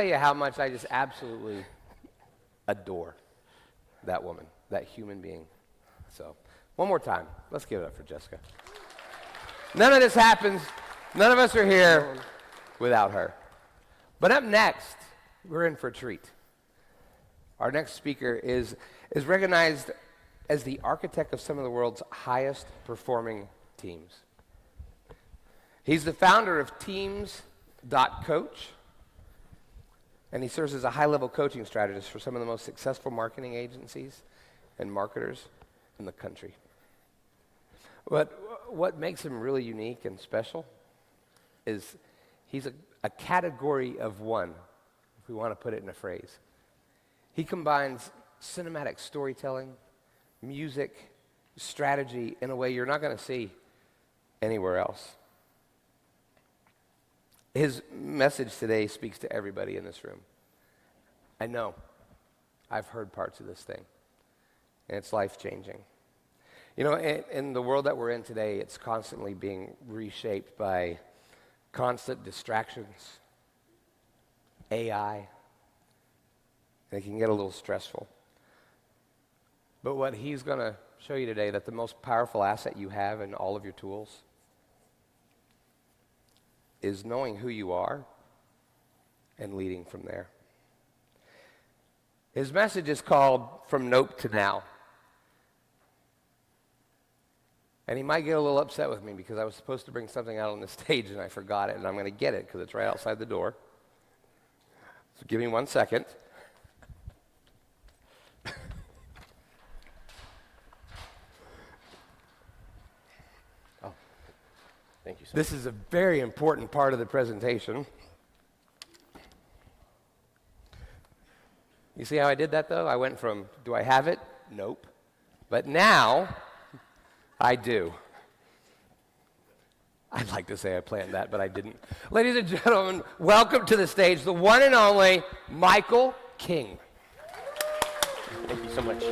tell you how much I just absolutely adore that woman, that human being. So, one more time. Let's give it up for Jessica. None of this happens. None of us are here without her. But up next, we're in for a treat. Our next speaker is recognized as the architect of some of the world's highest performing teams. He's the founder of Teams.coach, and he serves as a high-level coaching strategist for some of the most successful marketing agencies and marketers in the country. But what makes him really unique and special is he's a category of one, if we want to put it in a phrase. He combines cinematic storytelling, music, strategy in a way you're not going to see anywhere else. His message today speaks to everybody in this room. I know. I've heard parts of this thing, and it's life-changing. You know, in the world that we're in today, it's constantly being reshaped by constant distractions, AI, and it can get a little stressful. But what he's going to show you today, that the most powerful asset you have in all of your tools is knowing who you are and leading from there. His message is called From Nope to Now. And he might get a little upset with me because I was supposed to bring something out on the stage and I forgot it, and I'm going to get it because it's right outside the door. So give me 1 second. Thank you, sir. This is a very important part of the presentation. You see how I did that, though? I went from, do I have it? Nope. But now, I do. I'd like to say I planned that, but I didn't. Ladies and gentlemen, welcome to the stage, the one and only Michael King. Thank you so much.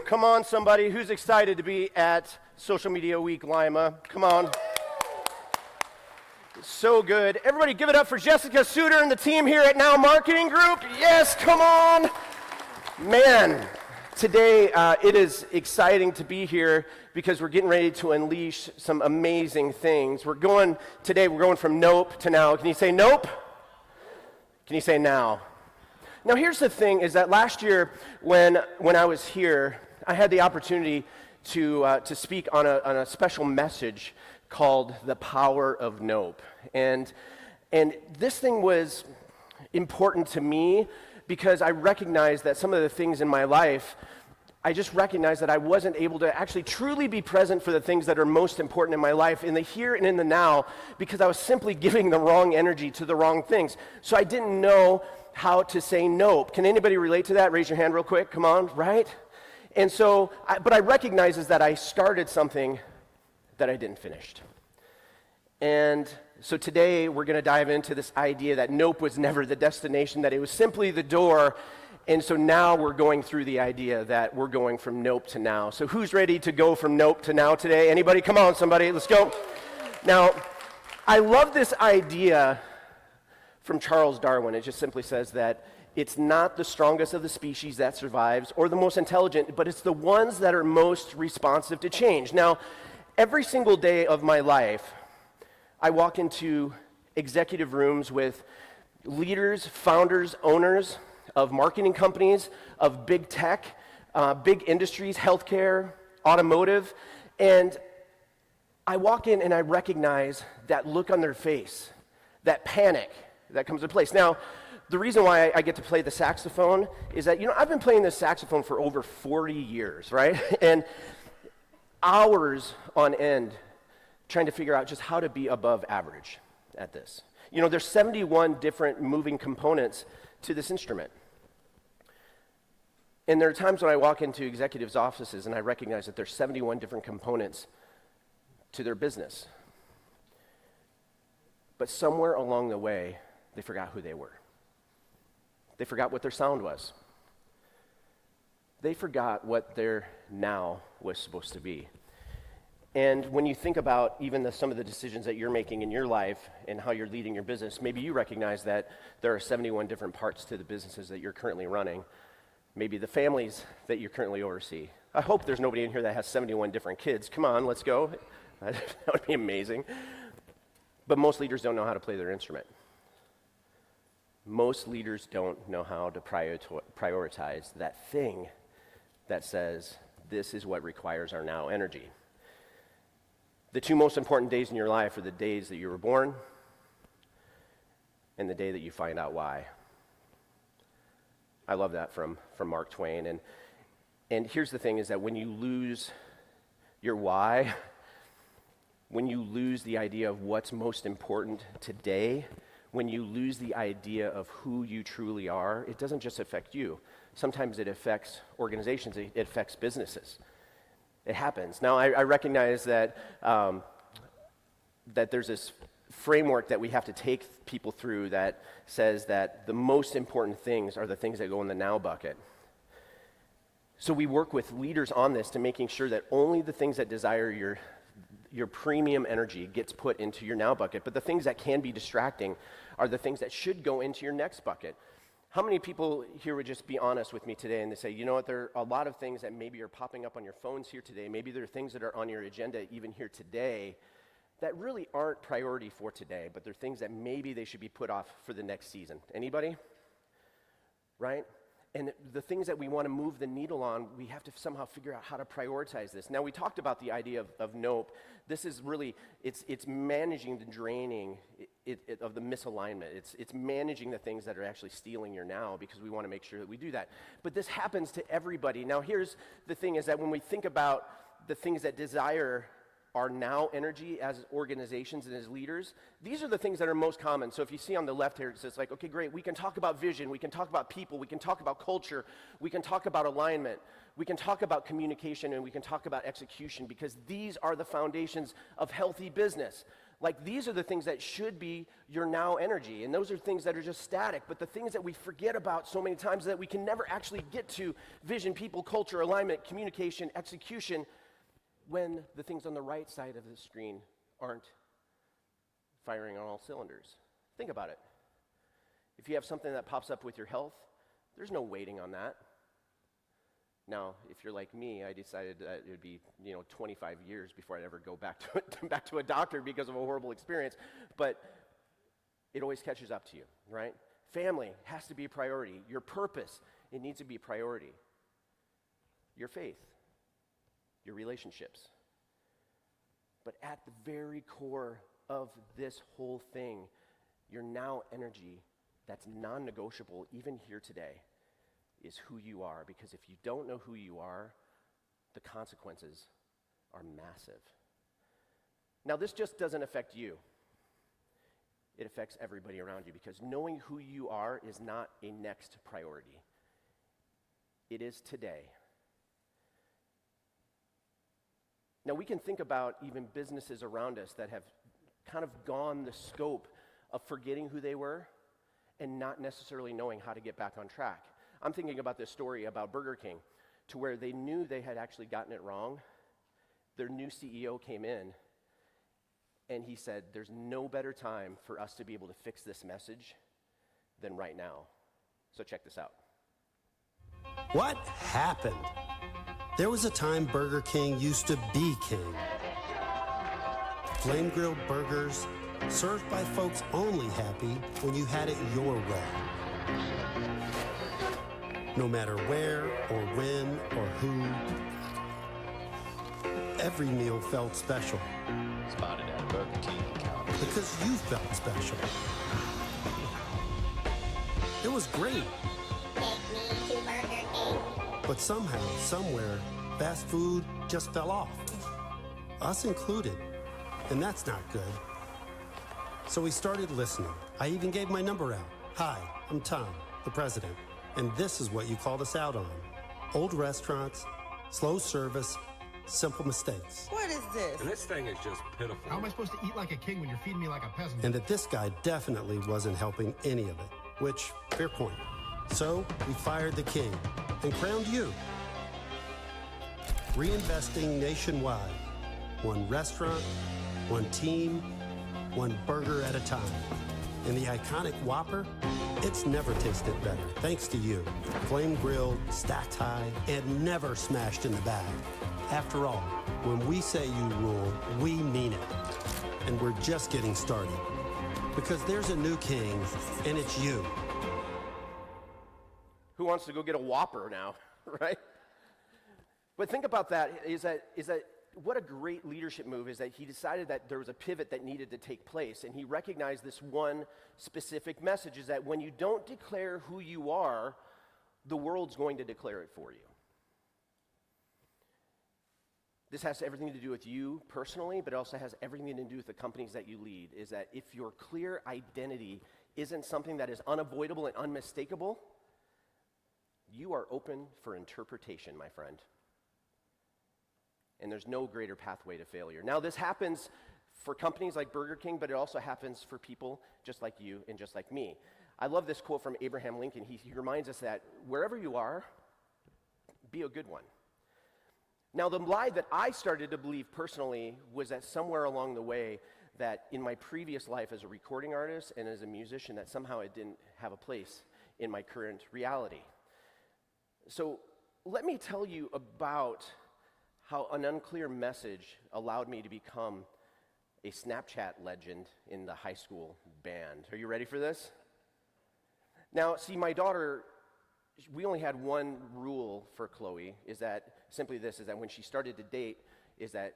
Come on, somebody who's excited to be at Social Media Week Lima. Come on. So good. Everybody give it up for Jessica Suter and the team here at Now Marketing Group. Yes, come on. Man, today it is exciting to be here because we're getting ready to unleash some amazing things. We're going from nope to now. Can you say nope? Can you say now? Now here's the thing, is that last year when I was here, I had the opportunity to speak on a special message called The Power of Nope. And this thing was important to me because I recognized that some of the things in my life, I just recognized that I wasn't able to actually truly be present for the things that are most important in my life in the here and in the now because I was simply giving the wrong energy to the wrong things. So I didn't know how to say nope. Can anybody relate to that? Raise your hand real quick. Come on, right? And so, but I recognize is that I started something that I didn't finish. And so today we're going to dive into this idea that nope was never the destination, that it was simply the door. And so now we're going through the idea that we're going from nope to now. So who's ready to go from nope to now today? Anybody? Come on, somebody. Let's go. Now, I love this idea from Charles Darwin. It just simply says that it's not the strongest of the species that survives or the most intelligent, but it's the ones that are most responsive to change. Now, every single day of my life, I walk into executive rooms with leaders, founders, owners of marketing companies, of big tech, big industries, healthcare, automotive, and I walk in and I recognize that look on their face, that panic that comes into place. Now, the reason why I get to play the saxophone is that, I've been playing this saxophone for over 40 years, right? And hours on end trying to figure out just how to be above average at this. There's 71 different moving components to this instrument. And there are times when I walk into executives' offices and I recognize that there's 71 different components to their business. But somewhere along the way, they forgot who they were. They forgot what their sound was. They forgot what their now was supposed to be. And when you think about even some of the decisions that you're making in your life and how you're leading your business, maybe you recognize that there are 71 different parts to the businesses that you're currently running, maybe the families that you currently oversee. I hope there's nobody in here that has 71 different kids. Come on, let's go. That would be amazing. But most leaders don't know how to play their instrument. Most leaders don't know how to prioritize that thing that says, this is what requires our now energy. The two most important days in your life are the days that you were born and the day that you find out why. I love that from Mark Twain. And here's the thing is that when you lose your why, when you lose the idea of what's most important today, when you lose the idea of who you truly are, it doesn't just affect you. Sometimes it affects organizations, it affects businesses. It happens. Now, I recognize that that there's this framework that we have to take people through that says that the most important things are the things that go in the now bucket. So we work with leaders on this to making sure that only the things that desire your premium energy gets put into your now bucket, but the things that can be distracting are the things that should go into your next bucket. How many people here would just be honest with me today and they say, you know what, there are a lot of things that maybe are popping up on your phones here today, maybe there are things that are on your agenda even here today that really aren't priority for today, but they're things that maybe they should be put off for the next season. Anybody? Right? And the things that we want to move the needle on, we have to somehow figure out how to prioritize this. Now, we talked about the idea of nope. This is really, it's managing the draining of the misalignment. It's managing the things that are actually stealing your now because we want to make sure that we do that. But this happens to everybody. Now, here's the thing is that when we think about the things that desire our now energy as organizations and as leaders, these are the things that are most common. So if you see on the left here, it says like, okay, great, we can talk about vision, we can talk about people, we can talk about culture, we can talk about alignment, we can talk about communication, and we can talk about execution because these are the foundations of healthy business. Like, these are the things that should be your now energy, and those are things that are just static. But the things that we forget about so many times that we can never actually get to: vision, people, culture, alignment, communication, execution, when the things on the right side of the screen aren't firing on all cylinders. Think about it. If you have something that pops up with your health, there's no waiting on that. Now, if you're like me, I decided that it would be 25 years before I'd ever go back to a doctor because of a horrible experience. But it always catches up to you, right? Family has to be a priority. Your purpose, it needs to be a priority. Your faith, your relationships. But at the very core of this whole thing, your now energy that's non-negotiable, even here today, is who you are. Because if you don't know who you are, the consequences are massive. Now, this just doesn't affect you. It affects everybody around you, because knowing who you are is not a next priority. It is today. Now, we can think about even businesses around us that have kind of gone the scope of forgetting who they were and not necessarily knowing how to get back on track. I'm thinking about this story about Burger King, to where they knew they had actually gotten it wrong. Their new CEO came in, and he said, there's no better time for us to be able to fix this message than right now. So check this out. What happened? There was a time Burger King used to be king. Flame-grilled burgers, served by folks only happy when you had it your way. No matter where or when or who, every meal felt special. Spotted at a Burger King in California. Because you felt special. It was great. Take me to Burger King. But somehow, somewhere, fast food just fell off. Us included. And that's not good. So we started listening. I even gave my number out. Hi, I'm Tom, the president. And this is what you called us out on. Old restaurants, slow service, simple mistakes. What is this? And this thing is just pitiful. How am I supposed to eat like a king when you're feeding me like a peasant? And that this guy definitely wasn't helping any of it, which, fair point. So we fired the king and crowned you. Reinvesting nationwide. One restaurant, one team, one burger at a time. And the iconic Whopper, it's never tasted better, thanks to you. Flame-grilled, stacked high, and never smashed in the bag. After all, when we say you rule, we mean it. And we're just getting started. Because there's a new king, and it's you. Who wants to go get a Whopper now, right? But think about that, is that what a great leadership move is that he decided that there was a pivot that needed to take place, and he recognized this one specific message, is that when you don't declare who you are, the world's going to declare it for you. This has everything to do with you personally, but it also has everything to do with the companies that you lead, is that if your clear identity isn't something that is unavoidable and unmistakable, you are open for interpretation, my friend. And there's no greater pathway to failure. Now, this happens for companies like Burger King, but it also happens for people just like you and just like me. I love this quote from Abraham Lincoln. He reminds us that wherever you are, be a good one. Now, the lie that I started to believe personally was that somewhere along the way, that in my previous life as a recording artist and as a musician, that somehow it didn't have a place in my current reality. So let me tell you about how an unclear message allowed me to become a Snapchat legend in the high school band. Are you ready for this? Now, see, my daughter, we only had one rule for Chloe, is that simply this, is that when she started to date, is that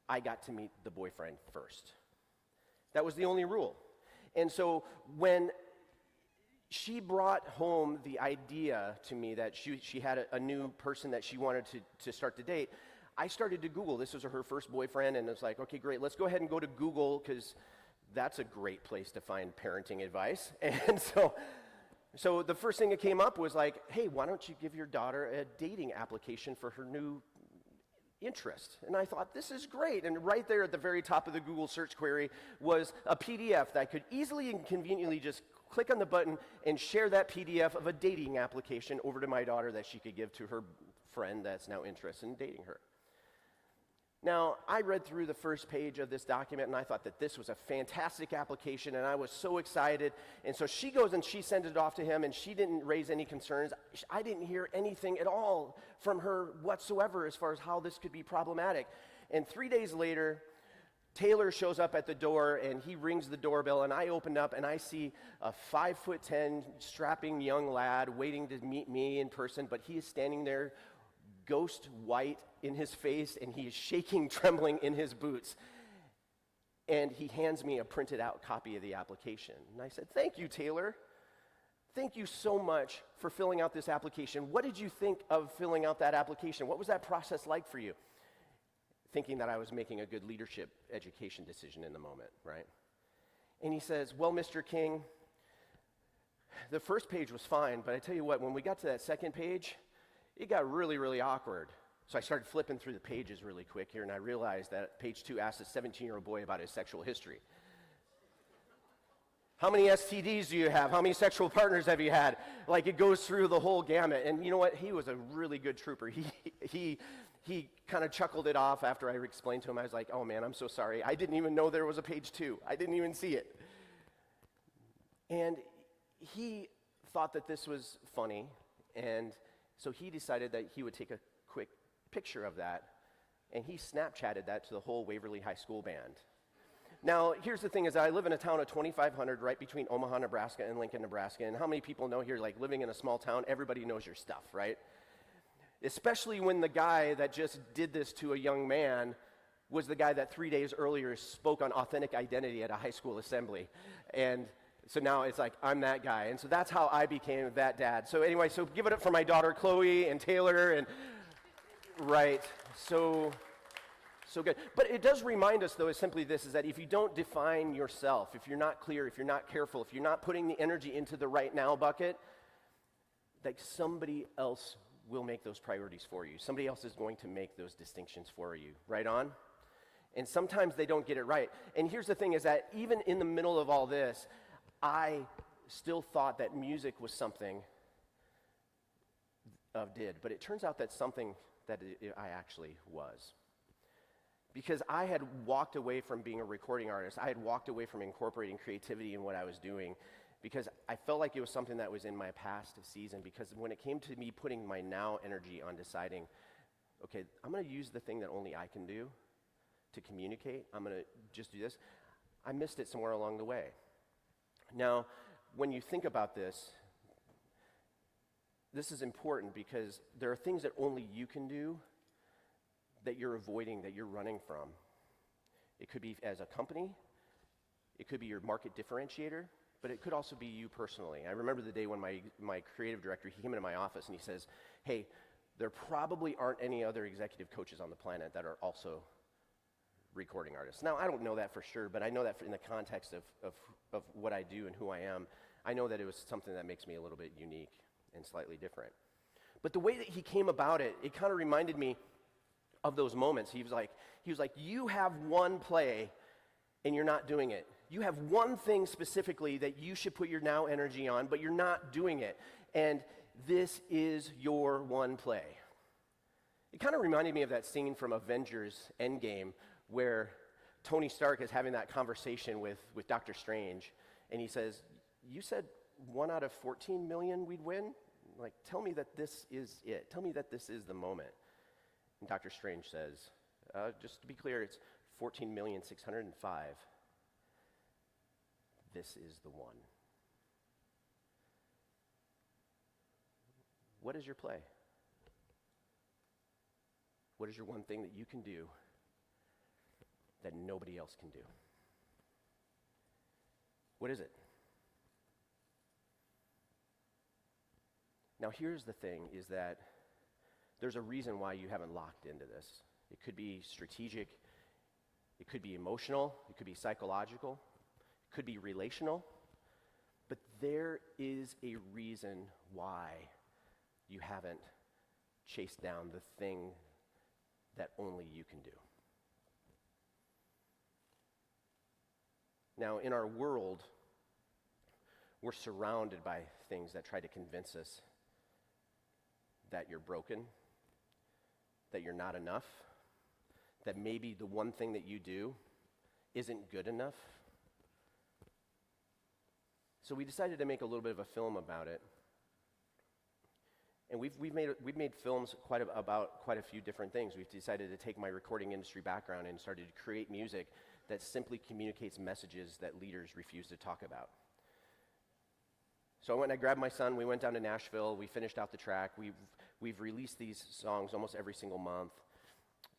I got to meet the boyfriend first. That was the only rule. And so when she brought home the idea to me that she had a new person that she wanted to start to date, I started to Google. This was her first boyfriend, and it's like, okay, great, let's go ahead and go to Google, because that's a great place to find parenting advice. And so the first thing that came up was like, hey, why don't you give your daughter a dating application for her new interest. And I thought, this is great. And right there at the very top of the Google search query was a PDF that I could easily and conveniently just click on the button and share that PDF of a dating application over to my daughter that she could give to her friend that's now interested in dating her. Now, I read through the first page of this document and I thought that this was a fantastic application and I was so excited. And so she goes and she sends it off to him and she didn't raise any concerns. I didn't hear anything at all from her whatsoever as far as how this could be problematic. And 3 days later, Taylor shows up at the door and he rings the doorbell and I open up and I see a 5'10" strapping young lad waiting to meet me in person, but he is standing there ghost white in his face and he is shaking, trembling in his boots. And he hands me a printed out copy of the application. And I said, "Thank you, Taylor. Thank you so much for filling out this application. What did you think of filling out that application? What was that process like for you?" Thinking that I was making a good leadership education decision in the moment, right? And he says, "Well, Mr. King, the first page was fine, but I tell you what, when we got to that second page, it got really, really awkward." So I started flipping through the pages really quick here, and I realized that page 2 asked a 17-year-old boy about his sexual history. How many STDs do you have? How many sexual partners have you had? Like, it goes through the whole gamut. And you know what? He was a really good trooper. He kind of chuckled it off after I explained to him. I was like, "Oh man, I'm so sorry. I didn't even know there was a page 2. I didn't even see it." And he thought that this was funny, and so he decided that he would take a quick picture of that, and he Snapchatted that to the whole Waverly High School band. Now, here's the thing is I live in a town of 2,500 right between Omaha, Nebraska and Lincoln, Nebraska, and how many people know here, like living in a small town, everybody knows your stuff, right? Especially when the guy that just did this to a young man was the guy that 3 days earlier spoke on authentic identity at a high school assembly. And so now it's like, I'm that guy. And so that's how I became that dad. So anyway, so give it up for my daughter, Chloe, and Taylor, and right, so good. But it does remind us, though, is simply this, is that if you don't define yourself, if you're not clear, if you're not careful, if you're not putting the energy into the right now bucket, like somebody else will make those priorities for you. Somebody else is going to make those distinctions for you, right on? And sometimes they don't get it right. And here's the thing is that even in the middle of all this, I still thought that music was something but it turns out that's something that I actually was. Because I had walked away from being a recording artist. I had walked away from incorporating creativity in what I was doing because I felt like it was something that was in my past season. Because when it came to me putting my now energy on deciding, okay, I'm going to use the thing that only I can do to communicate. I'm going to just do this. I missed it somewhere along the way. Now, when you think about this, this is important because there are things that only you can do that you're avoiding, that you're running from. It could be as a company, it could be your market differentiator, but it could also be you personally. I remember the day when my creative director, he came into my office and he says, "Hey, there probably aren't any other executive coaches on the planet that are also recording artists." Now, I don't know that for sure, but I know that in the context of what I do and who I am, I know that it was something that makes me a little bit unique and slightly different. But the way that he came about it, it kind of reminded me of those moments. He was like, "You have one play and you're not doing it. You have one thing specifically that you should put your now energy on, but you're not doing it. And this is your one play." It kind of reminded me of that scene from Avengers Endgame where Tony Stark is having that conversation with Doctor Strange, and he says, "You said 1 out of 14 million we'd win? Like, tell me that this is it. Tell me that this is the moment." And Doctor Strange says, "Just to be clear, it's 14,605. This is the one." What is your play? What is your one thing that you can do that nobody else can do? What is it? Now, here's the thing, is that there's a reason why you haven't locked into this. It could be strategic, it could be emotional, it could be psychological, it could be relational, but there is a reason why you haven't chased down the thing that only you can do. Now, in our world, we're surrounded by things that try to convince us that you're broken, that you're not enough, that maybe the one thing that you do isn't good enough. So we decided to make a little bit of a film about it. And we've made films about quite a few different things. We've decided to take my recording industry background and started to create music that simply communicates messages that leaders refuse to talk about. So I went and I grabbed my son, we went down to Nashville, we finished out the track. We've released these songs almost every single month.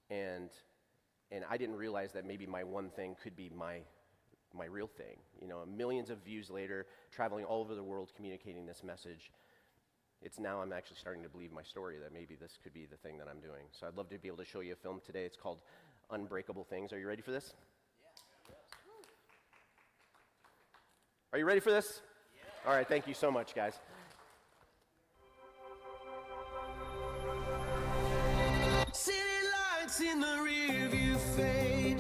And I didn't realize that maybe my one thing could be my real thing. You know, millions of views later, traveling all over the world communicating this message. It's now I'm actually starting to believe my story that maybe this could be the thing that I'm doing. So I'd love to be able to show you a film today. It's called Unbreakable Things. Are you ready for this? Yeah. Are you ready for this? Yeah. All right, thank you so much, guys. City lights in the rearview fade.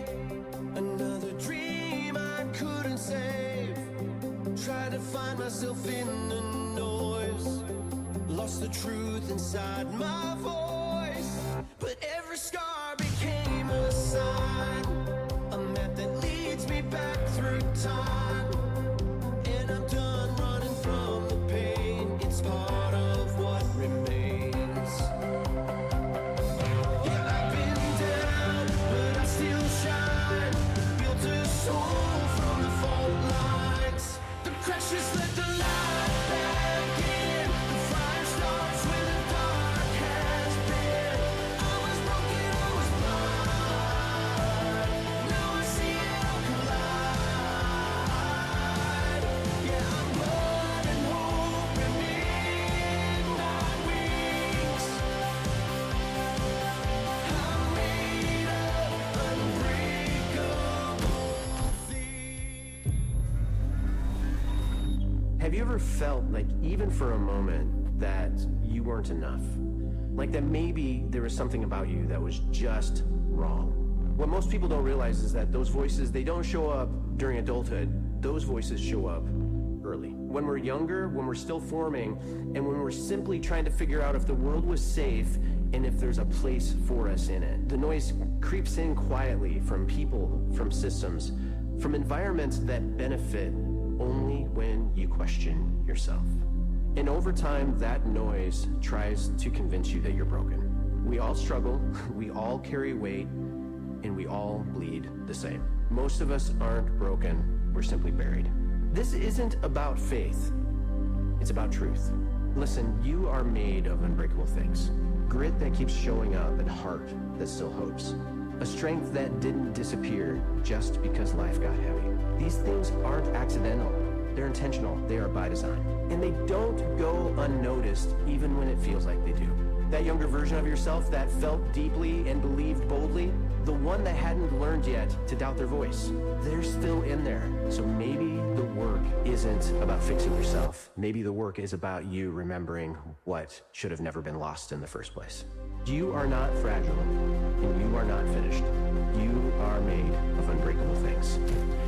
Another dream I couldn't save. Tried to find myself in the noise. Lost the truth inside my voice. But every scar became a sign. A map that leads me back through time. And I'm done running from the pain. It's part of what remains. Yeah, I've been down, but I still shine. Built a soul from the fault lines. The crashes let the light back in. The fire starts when the dark has been. I was broken, I was blind. Now I see it all collide. Yeah, I'm blood and hope and midnight wings. I'm made of unbreakable things. Have you ever felt like, even for a moment, that you weren't enough? Like that maybe there was something about you that was just wrong? What most people don't realize is that those voices, they don't show up during adulthood. Those voices show up early. When we're younger, when we're still forming, and when we're simply trying to figure out if the world was safe and if there's a place for us in it. The noise creeps in quietly from people, from systems, from environments that benefit only when you question yourself. And over time, that noise tries to convince you that you're broken. We all struggle, we all carry weight, and we all bleed the same. Most of us aren't broken, we're simply buried. This isn't about faith, it's about truth. Listen, you are made of unbreakable things. Grit that keeps showing up and heart that still hopes. A strength that didn't disappear just because life got heavy. These things aren't accidental. They're intentional. They are by design. And they don't go unnoticed even when it feels like they do. That younger version of yourself that felt deeply and believed boldly, the one that hadn't learned yet to doubt their voice, they're still in there. So maybe the work isn't about fixing yourself. Maybe the work is about you remembering what should have never been lost in the first place. You are not fragile, and you are not finished. You are made of unbreakable things.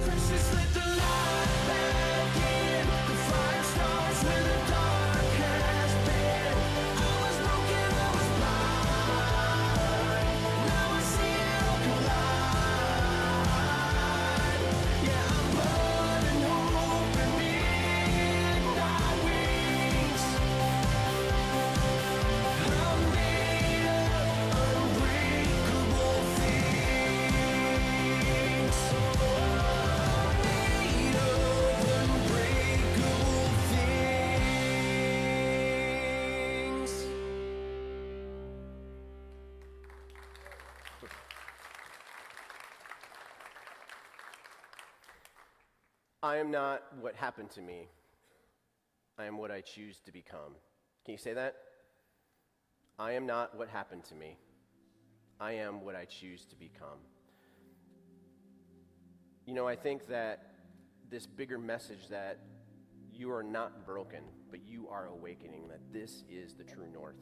Precious, let the light back in. The fire starts when the dark has been. I was broken, I was blind. Now I see it all collide. Yeah, I'm blood and hope and midnight wings. I'm made of unbreakable things. Made of unbreakable things. I am not what happened to me. I am what I choose to become. Can you say that? I am not what happened to me. I am what I choose to become. You know, I think that this bigger message that you are not broken, but you are awakening, that this is the true north.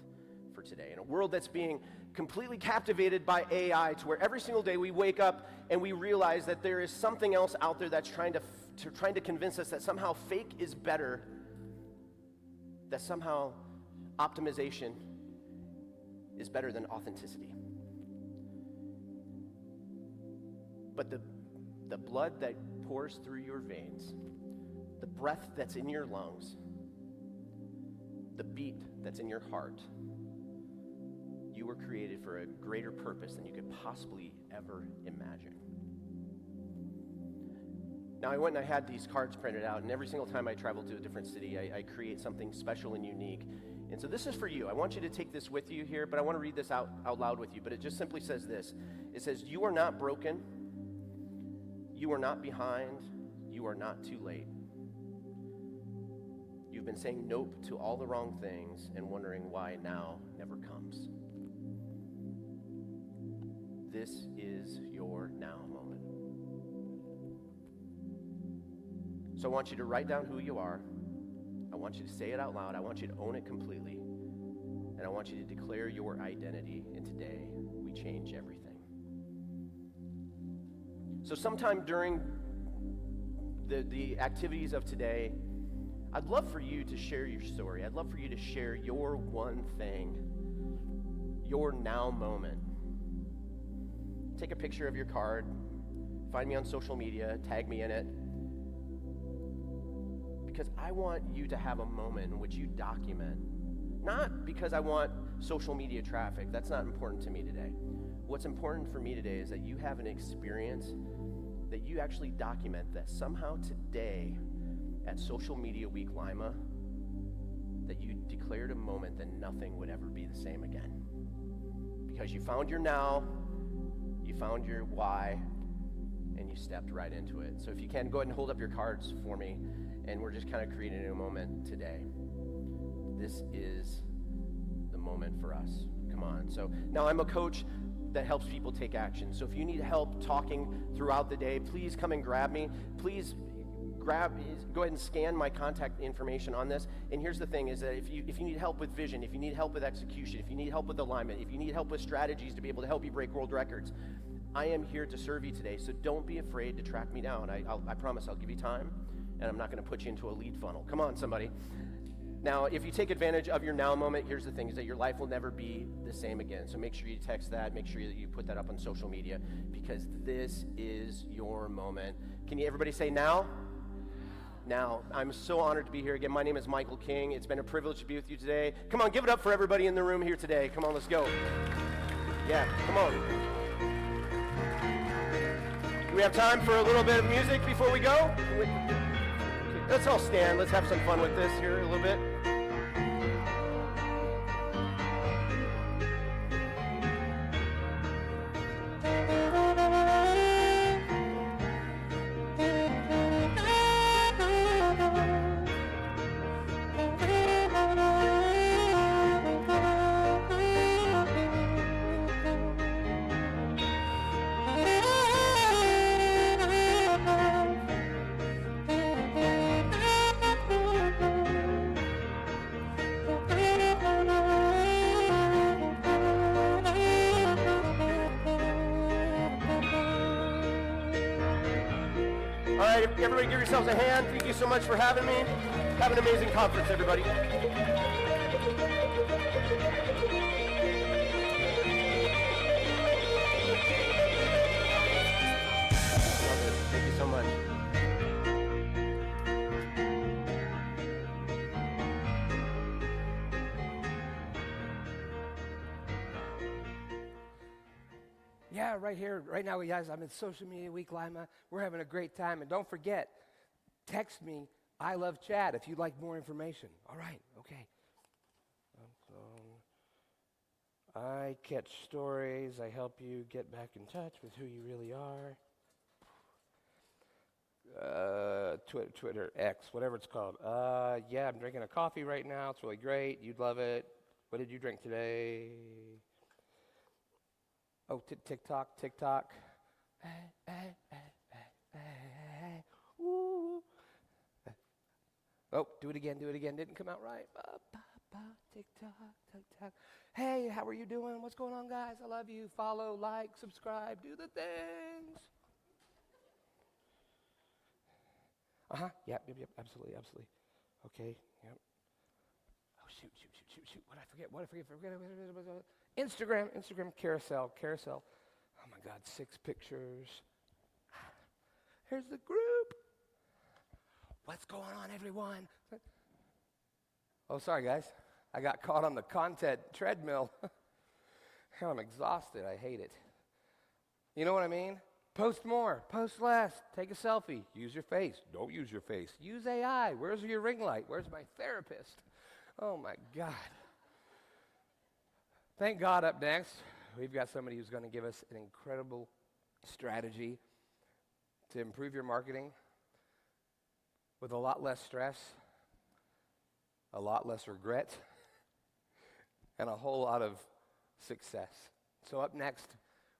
for today. In a world that's being completely captivated by AI, to where every single day we wake up and we realize that there is something else out there that's trying to convince us that somehow fake is better, that somehow optimization is better than authenticity. But the blood that pours through your veins, the breath that's in your lungs, the beat that's in your heart, you were created for a greater purpose than you could possibly ever imagine. Now, I went and I had these cards printed out, and every single time I travel to a different city, I create something special and unique. And so this is for you. I want you to take this with you here, but I want to read this out loud with you. But it just simply says this. It says, you are not broken. You are not behind. You are not too late. You've been saying nope to all the wrong things and wondering why now never comes. This is your now moment. So I want you to write down who you are. I want you to say it out loud. I want you to own it completely. And I want you to declare your identity. And today, we change everything. So sometime during the activities of today, I'd love for you to share your story. I'd love for you to share your one thing, your now moment. Take a picture of your card, find me on social media, tag me in it. Because I want you to have a moment in which you document, not because I want social media traffic. That's not important to me today. What's important for me today is that you have an experience that you actually document that somehow today at Social Media Week Lima, that you declared a moment that nothing would ever be the same again. Because you found your now, you found your why, and you stepped right into it. So if you can, go ahead and hold up your cards for me, and we're just kind of creating a moment today. This is the moment for us. Come on. So now I'm a coach that helps people take action. So if you need help talking throughout the day, please come and grab me. Please go ahead and scan my contact information on this. And here's the thing is that if you need help with vision, if you need help with execution, if you need help with alignment, if you need help with strategies to be able to help you break world records, I am here to serve you today. So don't be afraid to track me down. I promise I'll give you time, and I'm not going to put you into a lead funnel. Come on, somebody. Now, if you take advantage of your now moment, here's the thing, is that your life will never be the same again. So make sure you text that. Make sure that you put that up on social media, because this is your moment. Can you everybody say now? Now, I'm so honored to be here again. My name is Michael King. It's been a privilege to be with you today. Come on, give it up for everybody in the room here today. Come on, let's go. Yeah, come on. Do we have time for a little bit of music before we go? Let's all stand. Let's have some fun with this here a little bit. All right, everybody give yourselves a hand. Thank you so much for having me. Have an amazing conference, everybody. Thank you so much. Yeah, right here, right now, guys, I'm in Social Media Week Lima. We're having a great time. And don't forget, text me, I love Chad, if you'd like more information. All right, okay. I catch stories. I help you get back in touch with who you really are. Twitter, X, whatever it's called. Yeah, I'm drinking a coffee right now. It's really great. You'd love it. What did you drink today? Oh, TikTok. Ooh. Oh, do it again. Didn't come out right. Ba, ba, ba, tick-tock, tick-tock. Hey, how are you doing? What's going on, guys? I love you. Follow, like, subscribe, do the things. Yep, absolutely. Okay, yep. Oh, shoot. What did I forget? Instagram carousel. Oh my God, 6 pictures. Here's the group. What's going on, everyone? Oh, sorry, guys. I got caught on the content treadmill. I'm exhausted. I hate it. You know what I mean? Post more, post less, take a selfie, use your face. Don't use your face. Use AI. Where's your ring light? Where's my therapist? Oh, my God. Thank God up next, we've got somebody who's going to give us an incredible strategy to improve your marketing with a lot less stress, a lot less regret, and a whole lot of success. So up next,